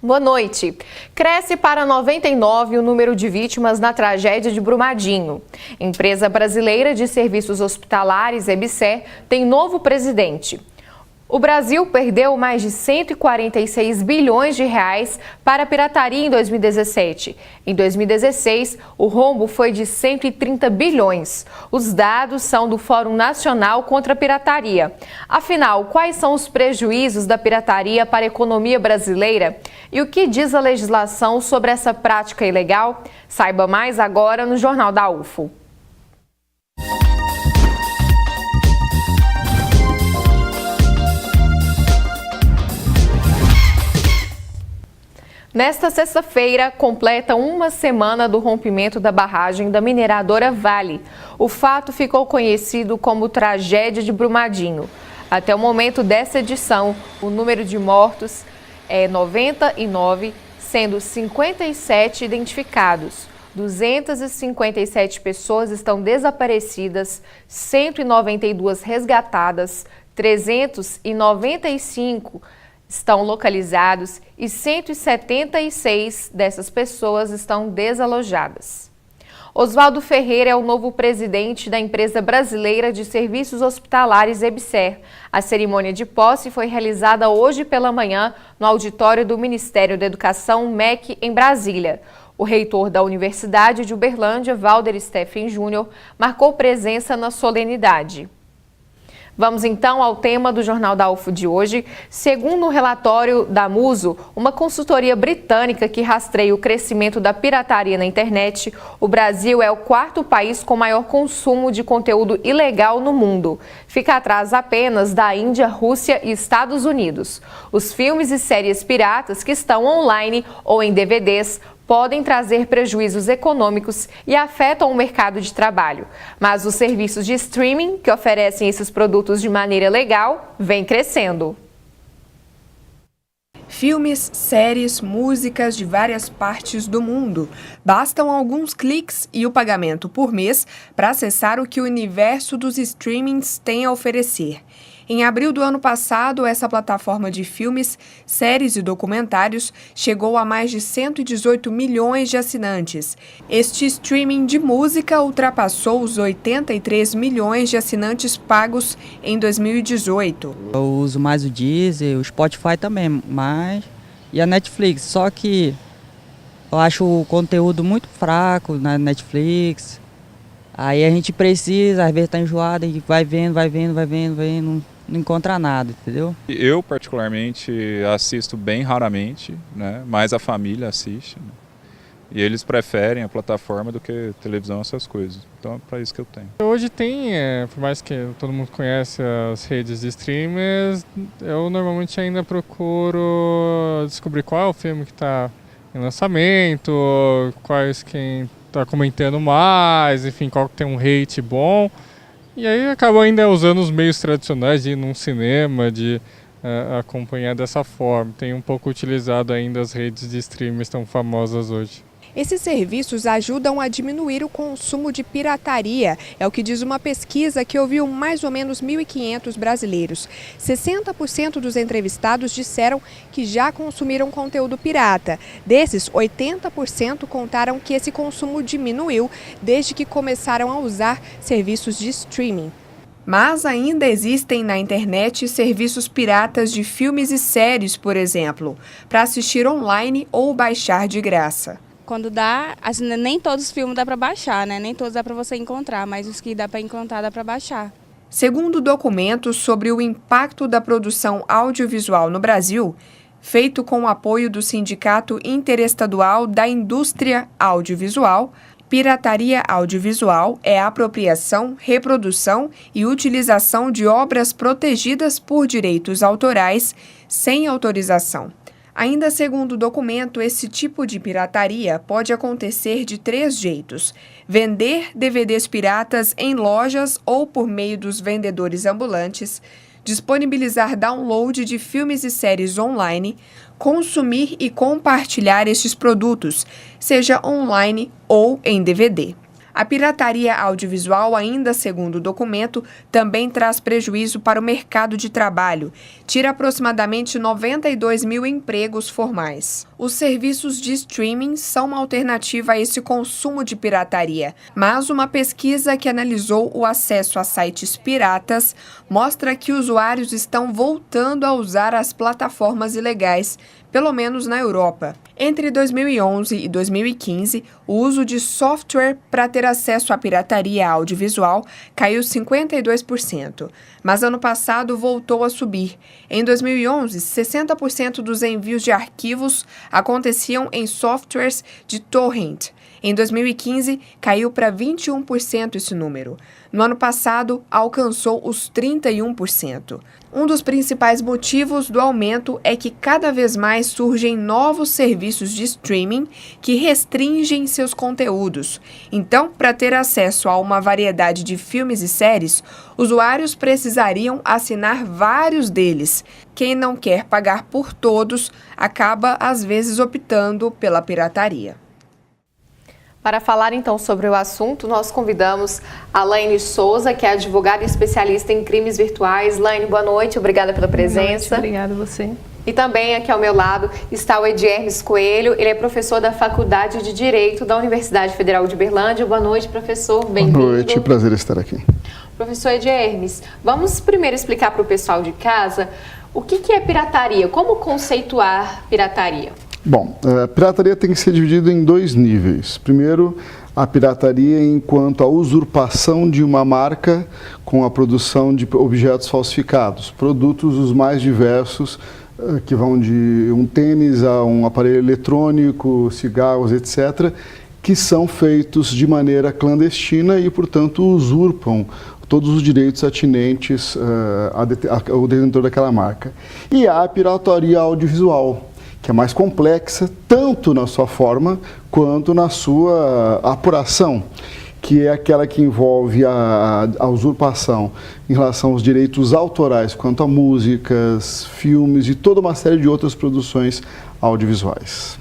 Boa noite. Cresce para 99 o número de vítimas na tragédia de Brumadinho. Empresa brasileira de serviços hospitalares, EBSER, tem novo presidente. O Brasil perdeu mais de 146 bilhões de reais para a pirataria em 2017. Em 2016, o rombo foi de 130 bilhões. Os dados são do Fórum Nacional contra a Pirataria. Afinal, quais são os prejuízos da pirataria para a economia brasileira? E o que diz a legislação sobre essa prática ilegal? Saiba mais agora no Jornal da UFO. Nesta sexta-feira, completa uma semana do rompimento da barragem da mineradora Vale. O fato ficou conhecido como Tragédia de Brumadinho. Até o momento dessa edição, o número de mortos é 99, sendo 57 identificados. 257 pessoas estão desaparecidas, 192 resgatadas, 395 estão localizados e 176 dessas pessoas estão desalojadas. Oswaldo Ferreira é o novo presidente da Empresa Brasileira de Serviços Hospitalares, EBSER. A cerimônia de posse foi realizada hoje pela manhã no auditório do Ministério da Educação, MEC, em Brasília. O reitor da Universidade de Uberlândia, Valder Steffen Júnior, marcou presença na solenidade. Vamos então ao tema do Jornal da UFO de hoje. Segundo o relatório da Muso, uma consultoria britânica que rastreia o crescimento da pirataria na internet, o Brasil é o quarto país com maior consumo de conteúdo ilegal no mundo. Fica atrás apenas da Índia, Rússia e Estados Unidos. Os filmes e séries piratas que estão online ou em DVDs podem trazer prejuízos econômicos e afetam o mercado de trabalho. Mas os serviços de streaming, que oferecem esses produtos de maneira legal, vêm crescendo. Filmes, séries, músicas de várias partes do mundo. Bastam alguns cliques e o pagamento por mês para acessar o que o universo dos streamings tem a oferecer. Em abril do ano passado, essa plataforma de filmes, séries e documentários chegou a mais de 118 milhões de assinantes. Este streaming de música ultrapassou os 83 milhões de assinantes pagos em 2018. Eu uso mais o Deezer, o Spotify também, e a Netflix. Só que eu acho o conteúdo muito fraco na Netflix. Aí a gente precisa, às vezes tá enjoado, e vai vendo, não encontra nada, entendeu? Eu, particularmente, assisto bem raramente, né? Mas a família assiste, né? E eles preferem a plataforma do que televisão, essas coisas. Então é para isso que eu tenho. Hoje tem, por mais que todo mundo conhece as redes de streamers, eu normalmente ainda procuro descobrir qual é o filme que está em lançamento, quais quem está comentando mais, enfim, qual que tem um rate bom. E aí acabo ainda usando os meios tradicionais de ir num cinema, de acompanhar dessa forma. Tenho um pouco utilizado ainda as redes de streamers tão famosas hoje. Esses serviços ajudam a diminuir o consumo de pirataria, é o que diz uma pesquisa que ouviu mais ou menos 1.500 brasileiros. 60% dos entrevistados disseram que já consumiram conteúdo pirata. Desses, 80% contaram que esse consumo diminuiu desde que começaram a usar serviços de streaming. Mas ainda existem na internet serviços piratas de filmes e séries, por exemplo, para assistir online ou baixar de graça. Quando dá, assim, nem todos os filmes dá para baixar, né? Nem todos dá para você encontrar, mas os que dá para encontrar dá para baixar. Segundo documentos sobre o impacto da produção audiovisual no Brasil, feito com o apoio do Sindicato Interestadual da Indústria Audiovisual, pirataria audiovisual é a apropriação, reprodução e utilização de obras protegidas por direitos autorais sem autorização. Ainda segundo o documento, esse tipo de pirataria pode acontecer de 3 jeitos: vender DVDs piratas em lojas ou por meio dos vendedores ambulantes, disponibilizar download de filmes e séries online, consumir e compartilhar estes produtos, seja online ou em DVD. A pirataria audiovisual, ainda segundo o documento, também traz prejuízo para o mercado de trabalho. Tira aproximadamente 92 mil empregos formais. Os serviços de streaming são uma alternativa a esse consumo de pirataria, mas uma pesquisa que analisou o acesso a sites piratas mostra que usuários estão voltando a usar as plataformas ilegais, pelo menos na Europa. Entre 2011 e 2015, o uso de software para ter acesso à pirataria audiovisual caiu 52%, mas ano passado voltou a subir. Em 2011, 60% dos envios de arquivos aconteciam em softwares de torrent. Em 2015, caiu para 21% esse número. No ano passado, alcançou os 31%. Um dos principais motivos do aumento é que cada vez mais surgem novos serviços de streaming que restringem seus conteúdos. Então, para ter acesso a uma variedade de filmes e séries, usuários precisariam assinar vários deles. Quem não quer pagar por todos acaba, às vezes, optando pela pirataria. Para falar então sobre o assunto, nós convidamos a Laine Souza, que é advogada e especialista em crimes virtuais. Laine, boa noite, obrigada pela presença. Obrigada a você. E também aqui ao meu lado está o Ediermes Coelho, ele é professor da Faculdade de Direito da Universidade Federal de Uberlândia. Boa noite, professor, bem-vindo. Boa noite, prazer estar aqui. Professor Ediermes, vamos primeiro explicar para o pessoal de casa o que é pirataria, como conceituar pirataria? Bom, a pirataria tem que ser dividida em dois níveis. Primeiro, a pirataria enquanto a usurpação de uma marca com a produção de objetos falsificados, produtos os mais diversos, que vão de um tênis a um aparelho eletrônico, cigarros, etc., que são feitos de maneira clandestina e, portanto, usurpam todos os direitos atinentes ao detentor daquela marca. E há a pirataria audiovisual, que é mais complexa, tanto na sua forma quanto na sua apuração, que é aquela que envolve a usurpação em relação aos direitos autorais, quanto a músicas, filmes e toda uma série de outras produções audiovisuais.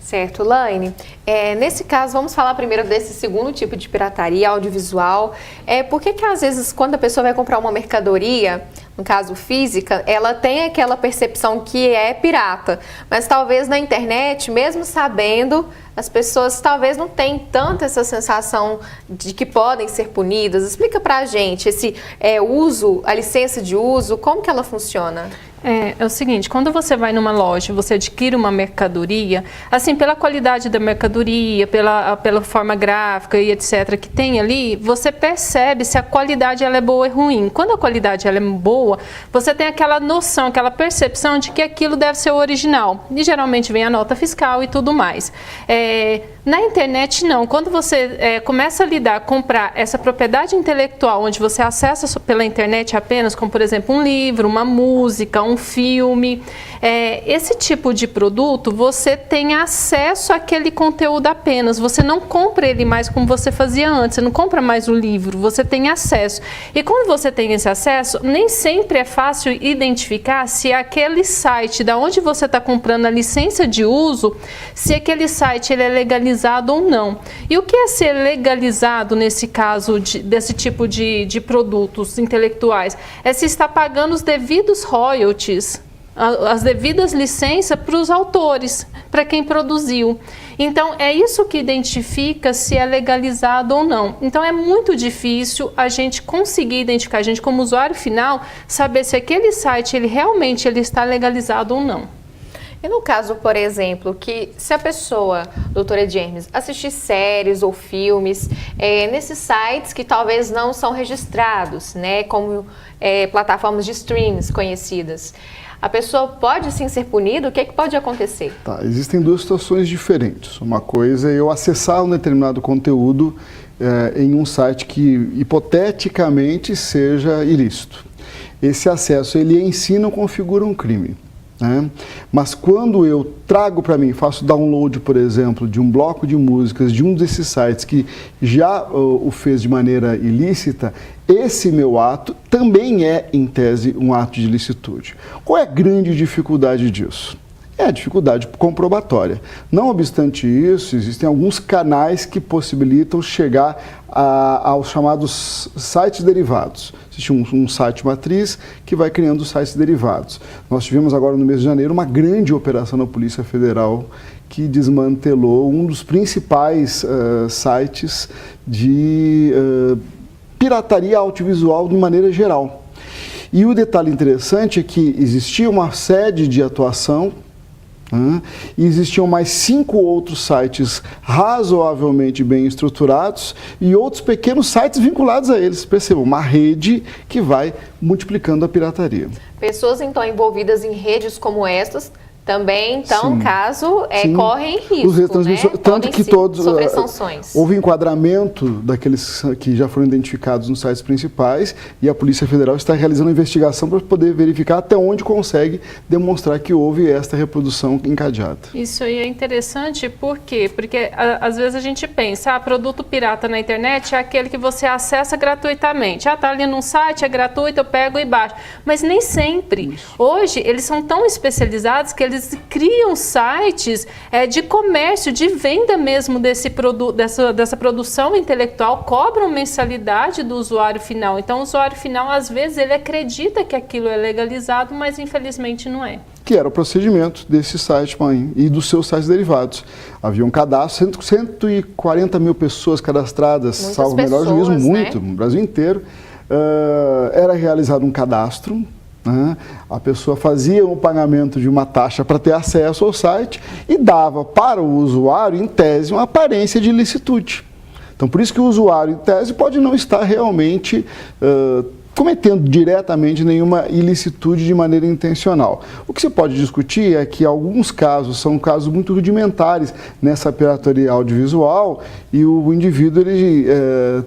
Certo, Laine. Nesse caso, vamos falar primeiro desse segundo tipo de pirataria audiovisual. Por que às vezes, quando a pessoa vai comprar uma mercadoria, no caso física, ela tem aquela percepção que é pirata, mas talvez na internet, mesmo sabendo, as pessoas talvez não tenham tanto essa sensação de que podem ser punidas. Explica pra gente esse uso, a licença de uso, como que ela funciona? É o seguinte, quando você vai numa loja, você adquire uma mercadoria, assim, pela qualidade da mercadoria, pela forma gráfica e etc. que tem ali, você percebe se a qualidade ela é boa ou ruim. Quando a qualidade ela é boa, você tem aquela noção, aquela percepção de que aquilo deve ser o original. E geralmente vem a nota fiscal e tudo mais. Na internet não, quando você começa a lidar, comprar essa propriedade intelectual, onde você acessa pela internet apenas, como por exemplo um livro, uma música, um filme, esse tipo de produto, você tem acesso àquele conteúdo apenas, você não compra ele mais como você fazia antes, você não compra mais o livro, você tem acesso. E quando você tem esse acesso, nem sempre é fácil identificar se aquele site da onde você está comprando a licença de uso, se aquele site ele é legalizado ou não. E o que é ser legalizado nesse caso desse tipo de produtos intelectuais? É se está pagando os devidos royalties, as devidas licenças para os autores, para quem produziu. Então, é isso que identifica se é legalizado ou não. Então, é muito difícil a gente conseguir identificar, a gente como usuário final, saber se aquele site realmente está legalizado ou não. E no caso, por exemplo, que se a pessoa, doutora Ediermes, assistir séries ou filmes nesses sites que talvez não são registrados, né, como plataformas de streams conhecidas, a pessoa pode sim ser punida? O que pode acontecer? Tá, existem duas situações diferentes. Uma coisa é eu acessar um determinado conteúdo em um site que hipoteticamente seja ilícito. Esse acesso, ele em si não configura um crime. Mas quando eu trago para mim, faço download, por exemplo, de um bloco de músicas de um desses sites que já o fez de maneira ilícita, esse meu ato também é, em tese, um ato de ilicitude. Qual é a grande dificuldade disso? é a dificuldade comprobatória. Não obstante isso, existem alguns canais que possibilitam chegar aos chamados sites derivados. Existe um site matriz que vai criando sites derivados. Nós tivemos agora no mês de janeiro uma grande operação na Polícia Federal que desmantelou um dos principais sites de pirataria audiovisual de maneira geral. E o detalhe interessante é que existia uma sede de atuação e existiam mais 5 outros sites razoavelmente bem estruturados e outros pequenos sites vinculados a eles. Percebam, uma rede que vai multiplicando a pirataria. Pessoas, então, envolvidas em redes como estas também, então, Sim. caso Sim. correm risco, Os retransmissores, né? tanto que todos sofrer sanções. houve enquadramento daqueles que já foram identificados nos sites principais e a Polícia Federal está realizando uma investigação para poder verificar até onde consegue demonstrar que houve esta reprodução encadeada. Isso aí é interessante, por quê? Porque às vezes a gente pensa, produto pirata na internet é aquele que você acessa gratuitamente. Tá ali num site, é gratuito, eu pego e baixo. Mas nem sempre. Isso. Hoje, eles são tão especializados que eles criam sites de comércio, de venda mesmo desse produto, dessa produção intelectual, cobram mensalidade do usuário final. Então, o usuário final, às vezes, ele acredita que aquilo é legalizado, mas infelizmente não é. Que era o procedimento desse site, mãe, e dos seus sites derivados. Havia um cadastro, 140 mil pessoas cadastradas, salvo o melhor juízo, muito, no Brasil inteiro. Era realizado um cadastro. A pessoa fazia o pagamento de uma taxa para ter acesso ao site e dava para o usuário, em tese, uma aparência de ilicitude. Então, por isso que o usuário, em tese, pode não estar realmente cometendo diretamente nenhuma ilicitude de maneira intencional. O que se pode discutir é que alguns casos são casos muito rudimentares nessa pirataria audiovisual e o indivíduo ele,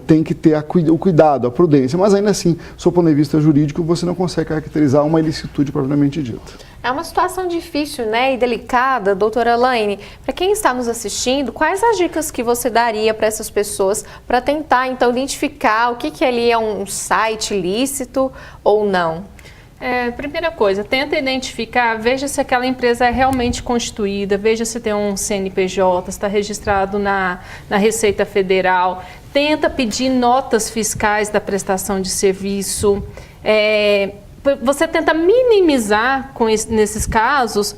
tem que ter o cuidado, a prudência, mas ainda assim, sob o ponto de vista jurídico, você não consegue caracterizar uma ilicitude propriamente dita. É uma situação difícil, né, e delicada, doutora Elaine. Para quem está nos assistindo, quais as dicas que você daria para essas pessoas para tentar, então, identificar o que ali é um site lícito ou não? Primeira coisa, tenta identificar, veja se aquela empresa é realmente constituída, veja se tem um CNPJ, está registrado na Receita Federal, tenta pedir notas fiscais da prestação de serviço, você tenta minimizar, nesses casos,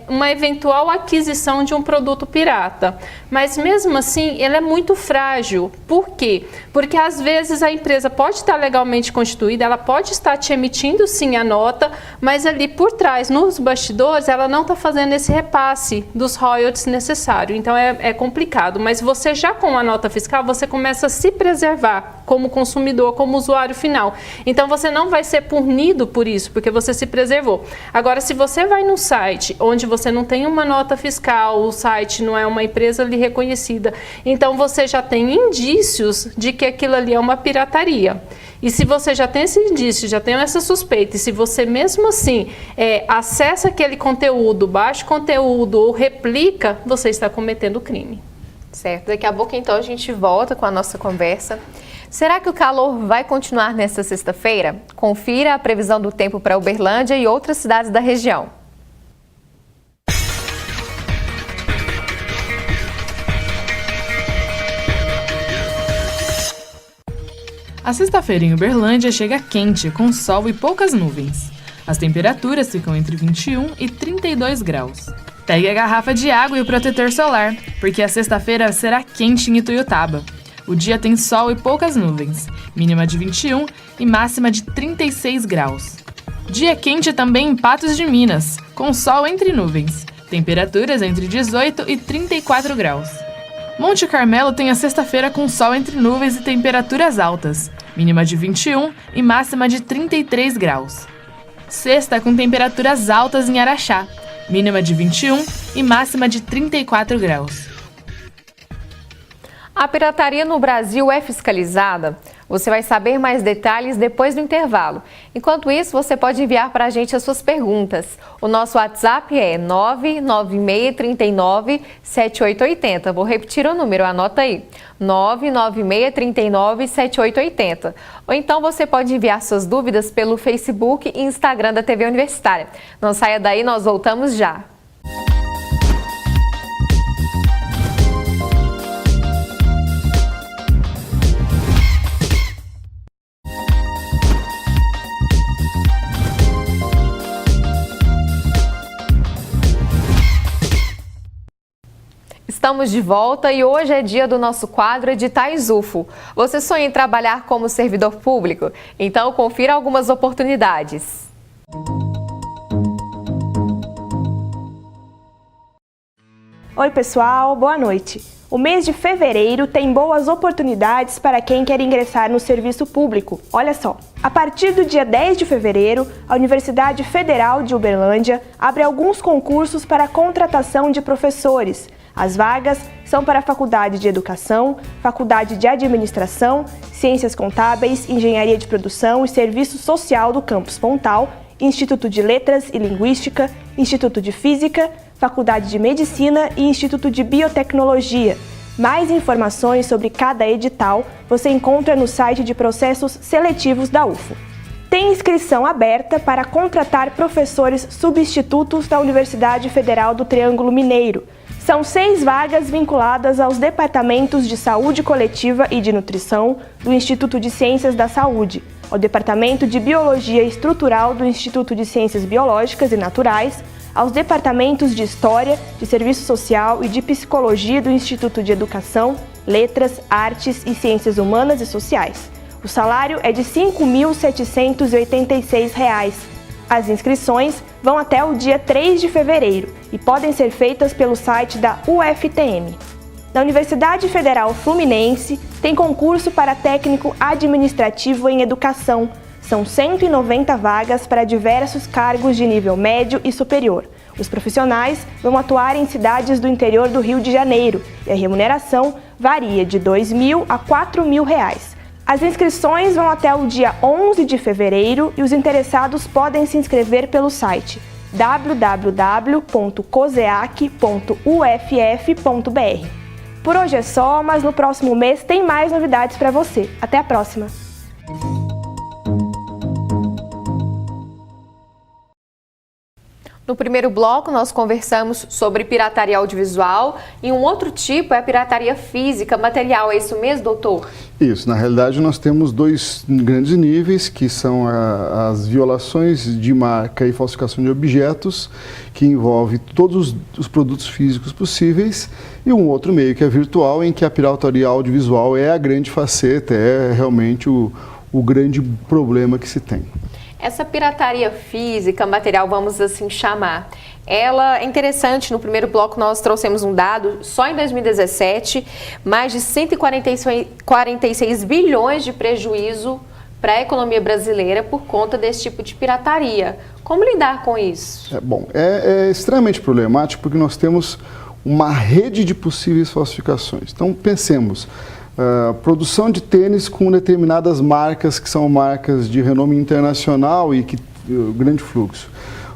uma eventual aquisição de um produto pirata. Mas, mesmo assim, ele é muito frágil. Por quê? Porque, às vezes, a empresa pode estar legalmente constituída, ela pode estar te emitindo, sim, a nota, mas ali por trás, nos bastidores, ela não está fazendo esse repasse dos royalties necessário. Então, é complicado. Mas você já com a nota fiscal, você começa a se preservar como consumidor, como usuário final. Então, você não vai ser punido por isso, porque você se preservou. Agora, se você vai num site onde você não tem uma nota fiscal, o site não é uma empresa ali reconhecida, então você já tem indícios de que aquilo ali é uma pirataria. E se você já tem esse indício, já tem essa suspeita, e se você mesmo assim acessa aquele conteúdo, baixa o conteúdo ou replica, você está cometendo crime. Certo, daqui a pouco então a gente volta com a nossa conversa. Será que o calor vai continuar nesta sexta-feira? Confira a previsão do tempo para Uberlândia e outras cidades da região. A sexta-feira em Uberlândia chega quente, com sol e poucas nuvens. As temperaturas ficam entre 21 e 32 graus. Pegue a garrafa de água e o protetor solar, porque a sexta-feira será quente em Ituiutaba. O dia tem sol e poucas nuvens, mínima de 21 e máxima de 36 graus. Dia quente também em Patos de Minas, com sol entre nuvens, temperaturas entre 18 e 34 graus. Monte Carmelo tem a sexta-feira com sol entre nuvens e temperaturas altas, mínima de 21 e máxima de 33 graus. Sexta com temperaturas altas em Araxá, mínima de 21 e máxima de 34 graus. A pirataria no Brasil é fiscalizada? Você vai saber mais detalhes depois do intervalo. Enquanto isso, você pode enviar para a gente as suas perguntas. O nosso WhatsApp é 996397880. Vou repetir o número, anota aí. 996397880. Ou então você pode enviar suas dúvidas pelo Facebook e Instagram da TV Universitária. Não saia daí, nós voltamos já. Estamos de volta e hoje é dia do nosso quadro Editais UFO. Você sonha em trabalhar como servidor público? Então confira algumas oportunidades. Oi pessoal, boa noite. O mês de fevereiro tem boas oportunidades para quem quer ingressar no serviço público. Olha só, a partir do dia 10 de fevereiro, a Universidade Federal de Uberlândia abre alguns concursos para a contratação de professores. As vagas são para a Faculdade de Educação, Faculdade de Administração, Ciências Contábeis, Engenharia de Produção e Serviço Social do Campus Pontal, Instituto de Letras e Linguística, Instituto de Física, Faculdade de Medicina e Instituto de Biotecnologia. Mais informações sobre cada edital você encontra no site de processos seletivos da UFO. Tem inscrição aberta para contratar professores substitutos da Universidade Federal do Triângulo Mineiro. São 6 vagas vinculadas aos departamentos de Saúde Coletiva e de Nutrição do Instituto de Ciências da Saúde, ao Departamento de Biologia Estrutural do Instituto de Ciências Biológicas e Naturais, aos departamentos de História, de Serviço Social e de Psicologia do Instituto de Educação, Letras, Artes e Ciências Humanas e Sociais. O salário é de R$ 5.786. As inscrições vão até o dia 3 de fevereiro e podem ser feitas pelo site da UFTM. Na Universidade Federal Fluminense, tem concurso para técnico administrativo em educação. São 190 vagas para diversos cargos de nível médio e superior. Os profissionais vão atuar em cidades do interior do Rio de Janeiro e a remuneração varia de R$ 2.000 a R$ 4.000. As inscrições vão até o dia 11 de fevereiro e os interessados podem se inscrever pelo site www.coseac.uff.br. Por hoje é só, mas no próximo mês tem mais novidades para você. Até a próxima! No primeiro bloco, nós conversamos sobre pirataria audiovisual e um outro tipo é a pirataria física, material. É isso mesmo, doutor? Isso. Na realidade, nós temos 2 grandes níveis, que são as violações de marca e falsificação de objetos, que envolve todos os produtos físicos possíveis, e um outro meio, que é virtual, em que a pirataria audiovisual é a grande faceta, é realmente o grande problema que se tem. Essa pirataria física, material, vamos assim chamar, ela é interessante. No primeiro bloco nós trouxemos um dado, só em 2017, mais de 146 bilhões de prejuízo para a economia brasileira por conta desse tipo de pirataria. Como lidar com isso? É extremamente problemático porque nós temos uma rede de possíveis falsificações. Então pensemos, produção de tênis com determinadas marcas que são marcas de renome internacional e que grande fluxo.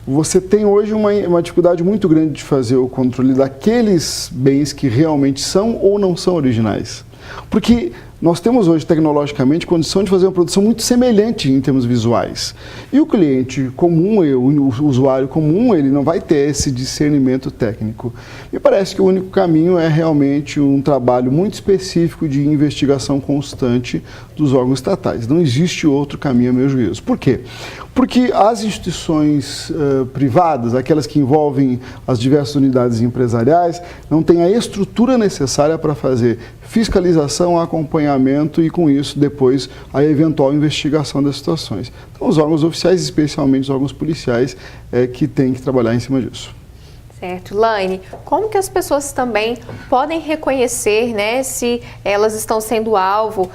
Você tem hoje uma dificuldade muito grande de fazer o controle daqueles bens que realmente são ou não são originais. Porque nós temos hoje, tecnologicamente, condição de fazer uma produção muito semelhante em termos visuais. E o cliente comum, o usuário comum, ele não vai ter esse discernimento técnico. Me parece que o único caminho é realmente um trabalho muito específico de investigação constante dos órgãos estatais. Não existe outro caminho, a meu juízo. Por quê? Porque as instituições privadas, aquelas que envolvem as diversas unidades empresariais, não têm a estrutura necessária para fazer fiscalização, acompanhamento e, com isso, depois a eventual investigação das situações. Então, os órgãos oficiais, especialmente os órgãos policiais, que têm que trabalhar em cima disso. Certo. Laine, como que as pessoas também podem reconhecer, né, se elas estão sendo alvo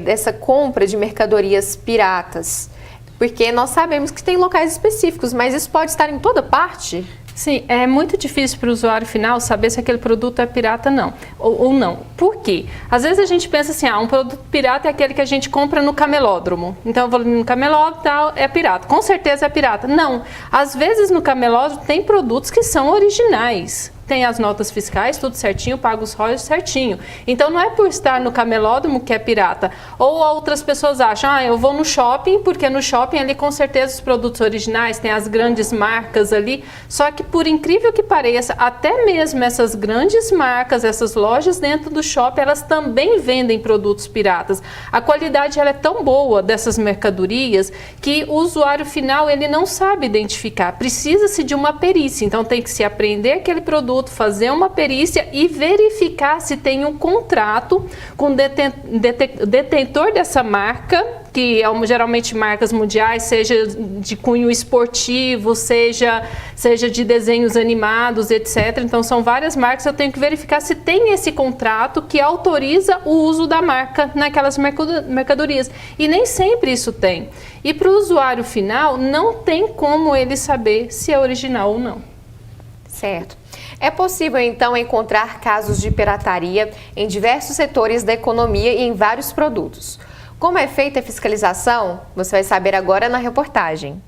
dessa compra de mercadorias piratas? Porque nós sabemos que tem locais específicos, mas isso pode estar em toda parte? Sim, é muito difícil para o usuário final saber se aquele produto é pirata ou não. Por quê? Às vezes a gente pensa assim, um produto pirata é aquele que a gente compra no camelódromo. Então eu vou no camelódromo, tal, é pirata. Com certeza é pirata. Não. Às vezes no camelódromo tem produtos que são originais. tem as notas fiscais, tudo certinho, paga os royalties certinho. Então não é por estar no camelódromo que é pirata. Ou outras pessoas acham, eu vou no shopping, porque no shopping ali com certeza os produtos originais, tem as grandes marcas ali. Só que por incrível que pareça, até mesmo essas grandes marcas, essas lojas dentro do shopping, elas também vendem produtos piratas. A qualidade ela é tão boa dessas mercadorias que o usuário final ele não sabe identificar. Precisa-se de uma perícia, então tem que se aprender aquele produto, fazer uma perícia e verificar se tem um contrato com o detentor dessa marca, que é geralmente marcas mundiais, seja de cunho esportivo, seja de desenhos animados, etc. Então são várias marcas, eu tenho que verificar se tem esse contrato que autoriza o uso da marca naquelas mercadorias. E nem sempre isso tem. E para o usuário final, não tem como ele saber se é original ou não. Certo. É possível, então, encontrar casos de pirataria em diversos setores da economia e em vários produtos. Como é feita a fiscalização? Você vai saber agora na reportagem.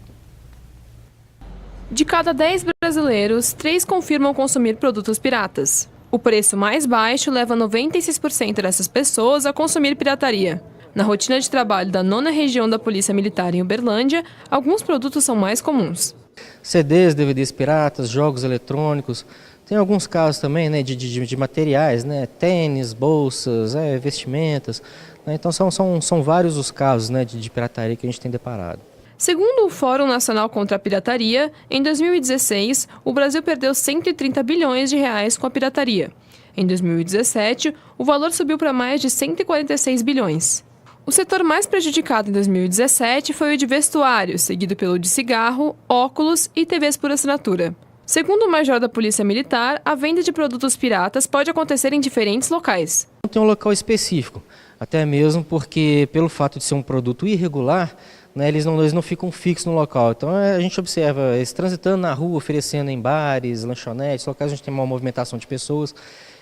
De cada 10 brasileiros, 3 confirmam consumir produtos piratas. O preço mais baixo leva 96% dessas pessoas a consumir pirataria. Na rotina de trabalho da 9ª Região da Polícia Militar em Uberlândia, alguns produtos são mais comuns. CDs, DVDs piratas, jogos eletrônicos. Tem alguns casos também, né, de materiais, né, tênis, bolsas, vestimentas. Né, então são vários os casos, né, de pirataria que a gente tem deparado. Segundo o Fórum Nacional contra a Pirataria, em 2016, o Brasil perdeu 130 bilhões de reais com a pirataria. Em 2017, o valor subiu para mais de 146 bilhões. O setor mais prejudicado em 2017 foi o de vestuário, seguido pelo de cigarro, óculos e TVs por assinatura. Segundo o major da Polícia Militar, a venda de produtos piratas pode acontecer em diferentes locais. Não tem um local específico, até mesmo porque, pelo fato de ser um produto irregular, né, eles não ficam fixos no local. Então a gente observa eles transitando na rua, oferecendo em bares, lanchonetes, locais onde tem uma movimentação de pessoas,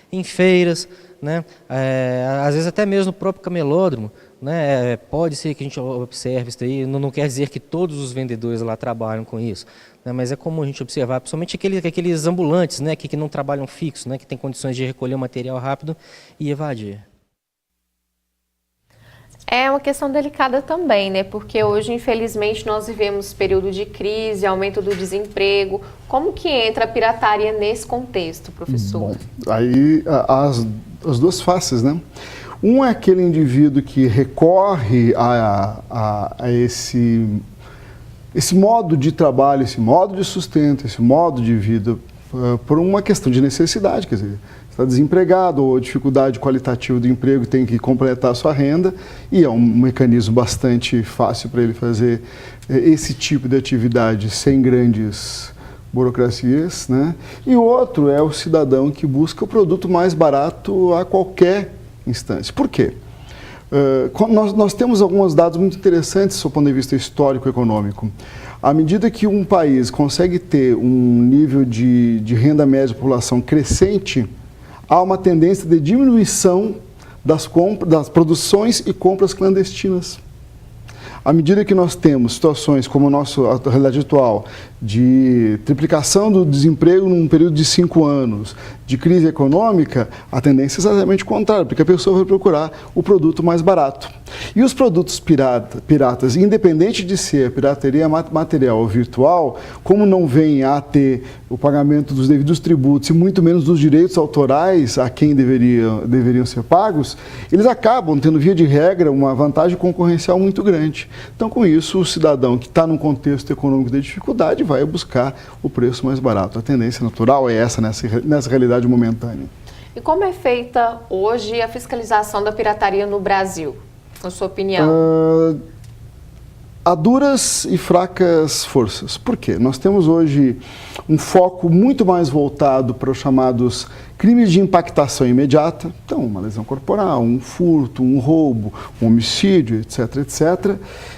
em feiras, né, às vezes até mesmo no próprio camelódromo. Né, pode ser que a gente observe isso aí, não quer dizer que todos os vendedores lá trabalham com isso, né, mas é comum a gente observar, principalmente aqueles ambulantes, né, que não trabalham fixo, né, que tem condições de recolher o material rápido e evadir. É uma questão delicada também, né? Porque hoje, infelizmente, nós vivemos período de crise, aumento do desemprego. Como que entra a pirataria nesse contexto, professor? Bom, aí as duas faces, né? Um é aquele indivíduo que recorre a esse modo de trabalho, esse modo de sustento, esse modo de vida, por uma questão de necessidade, quer dizer, está desempregado ou dificuldade qualitativa do emprego, tem que completar a sua renda, e é um mecanismo bastante fácil para ele fazer esse tipo de atividade sem grandes burocracias, né? E o outro é o cidadão que busca o produto mais barato a qualquer instância. Por quê? Nós temos alguns dados muito interessantes do ponto de vista histórico-econômico. À medida que um país consegue ter um nível de renda média da população crescente, há uma tendência de diminuição das produções e compras clandestinas. À medida que nós temos situações como a realidade atual, de triplicação do desemprego num período de 5 anos, de crise econômica, a tendência é exatamente contrária, porque a pessoa vai procurar o produto mais barato. E os produtos piratas, independente de ser pirateria material ou virtual, como não vem a ter o pagamento dos devidos tributos e muito menos dos direitos autorais a quem deveriam ser pagos, eles acabam tendo, via de regra, uma vantagem concorrencial muito grande. Então, com isso, o cidadão que está num contexto econômico de dificuldade vai buscar o preço mais barato. A tendência natural é essa, nessa realidade momentânea. E como é feita hoje a fiscalização da pirataria no Brasil, na sua opinião? Há duras e fracas forças. Por quê? Nós temos hoje um foco muito mais voltado para os chamados crimes de impactação imediata, então uma lesão corporal, um furto, um roubo, um homicídio, etc., etc.,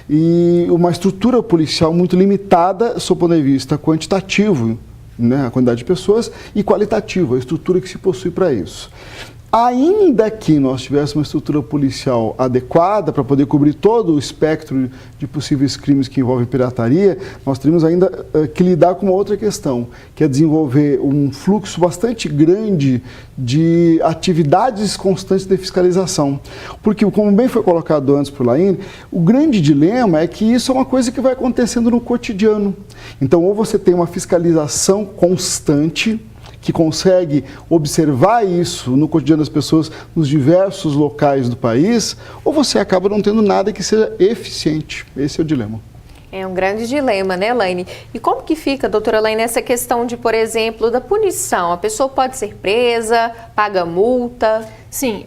e uma estrutura policial muito limitada, sob o ponto de vista quantitativo, né, a quantidade de pessoas, e qualitativo, a estrutura que se possui para isso. Ainda que nós tivéssemos uma estrutura policial adequada para poder cobrir todo o espectro de possíveis crimes que envolvem pirataria, nós teríamos ainda que lidar com uma outra questão, que é desenvolver um fluxo bastante grande de atividades constantes de fiscalização. Porque, como bem foi colocado antes por Laine, o grande dilema é que isso é uma coisa que vai acontecendo no cotidiano. Então, ou você tem uma fiscalização constante, que consegue observar isso no cotidiano das pessoas nos diversos locais do país, ou você acaba não tendo nada que seja eficiente. Esse é o dilema. É um grande dilema, né, Laine? E como que fica, doutora Laine, essa questão de, por exemplo, da punição? A pessoa pode ser presa, paga multa? Sim,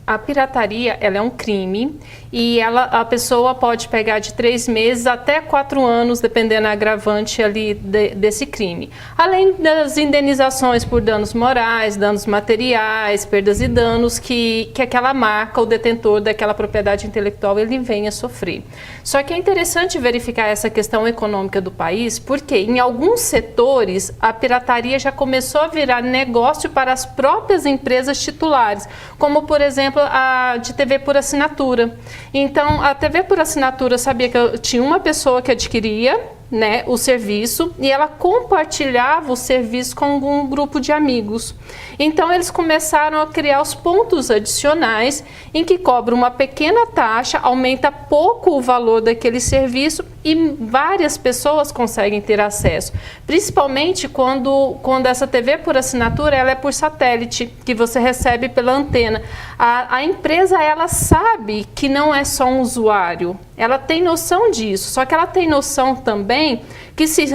a pirataria, ela é um crime e a pessoa pode pegar de 3 meses até 4 anos, dependendo da agravante ali desse crime. Além das indenizações por danos morais, danos materiais, perdas e danos que aquela marca, o detentor daquela propriedade intelectual, ele venha sofrer. Só que é interessante verificar essa questão econômica do país, porque em alguns setores a pirataria já começou a virar negócio para as próprias empresas titulares, como por exemplo a de TV por assinatura. Então, a TV por assinatura sabia que eu tinha uma pessoa que adquiria, né, o serviço e ela compartilhava o serviço com algum grupo de amigos. Então, eles começaram a criar os pontos adicionais em que cobra uma pequena taxa, aumenta pouco o valor daquele serviço e várias pessoas conseguem ter acesso. Principalmente quando essa TV por assinatura ela é por satélite, que você recebe pela antena. A empresa, ela sabe que não é só um usuário, ela tem noção disso, só que ela tem noção também que se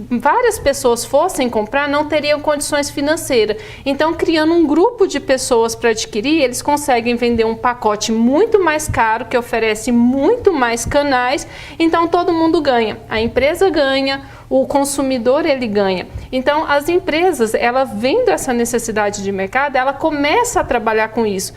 várias pessoas fossem comprar, não teriam condições financeiras. Então, criando um grupo de pessoas para adquirir, eles conseguem vender um pacote muito mais caro, que oferece muito mais canais, então todo mundo ganha. A empresa ganha, o consumidor ele ganha. Então, as empresas, ela vendo essa necessidade de mercado, ela começa a trabalhar com isso.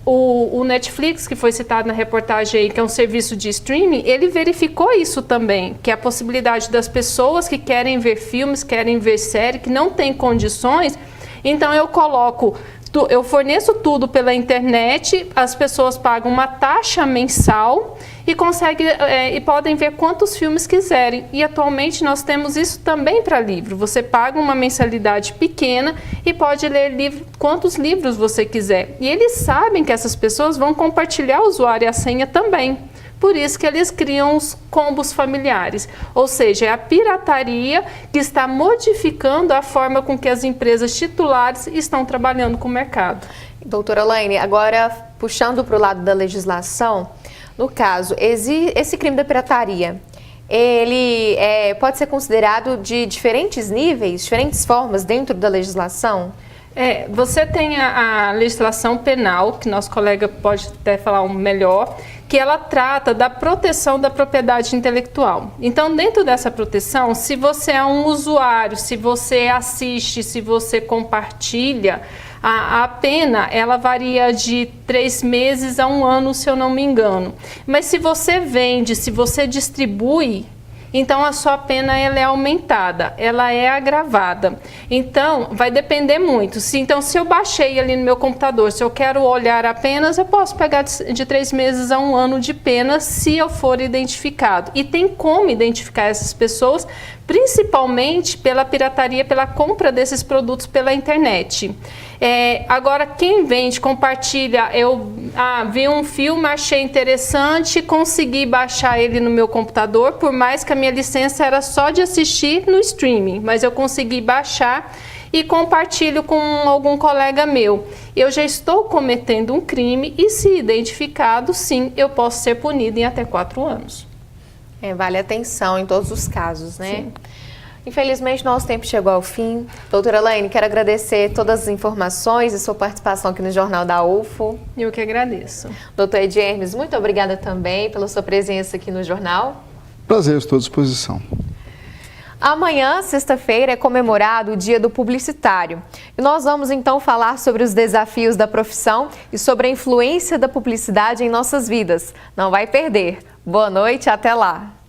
O Netflix, que foi citado na reportagem aí, que é um serviço de streaming, ele verificou isso também, que é a possibilidade das pessoas que querem ver filmes, querem ver série, que não têm condições, então eu forneço tudo pela internet, as pessoas pagam uma taxa mensal e podem ver quantos filmes quiserem. E atualmente nós temos isso também para livro. Você paga uma mensalidade pequena e pode ler quantos livros você quiser. E eles sabem que essas pessoas vão compartilhar o usuário e a senha também. Por isso que eles criam os combos familiares. Ou seja, é a pirataria que está modificando a forma com que as empresas titulares estão trabalhando com o mercado. Doutora Laine, agora puxando para o lado da legislação, no caso, esse crime da pirataria, ele pode ser considerado de diferentes níveis, diferentes formas dentro da legislação? Você tem a legislação penal, que nosso colega pode até falar melhor, que ela trata da proteção da propriedade intelectual. Então, dentro dessa proteção, se você é um usuário, se você assiste, se você compartilha, a pena ela varia de 3 meses a 1 ano, se eu não me engano. Mas se você vende, se você distribui, então a sua pena ela é aumentada, ela é agravada. Então, vai depender muito. Então, se eu baixei ali no meu computador, se eu quero olhar apenas, eu posso pegar de 3 meses a 1 ano de pena se eu for identificado. E tem como identificar essas pessoas, principalmente pela pirataria, pela compra desses produtos pela internet. Agora, quem vende, compartilha, eu vi um filme, achei interessante, consegui baixar ele no meu computador, por mais que a minha licença era só de assistir no streaming, mas eu consegui baixar e compartilho com algum colega meu. Eu já estou cometendo um crime e, se identificado, sim, eu posso ser punido em até 4 anos. Vale atenção em todos os casos, né? Sim. Infelizmente, nosso tempo chegou ao fim. Doutora Laine, quero agradecer todas as informações e sua participação aqui no Jornal da UFO. Eu que agradeço. Doutor Edi Hermes, muito obrigada também pela sua presença aqui no jornal. Prazer, estou à disposição. Amanhã, sexta-feira, é comemorado o Dia do Publicitário. E nós vamos então falar sobre os desafios da profissão e sobre a influência da publicidade em nossas vidas. Não vai perder. Boa noite, até lá!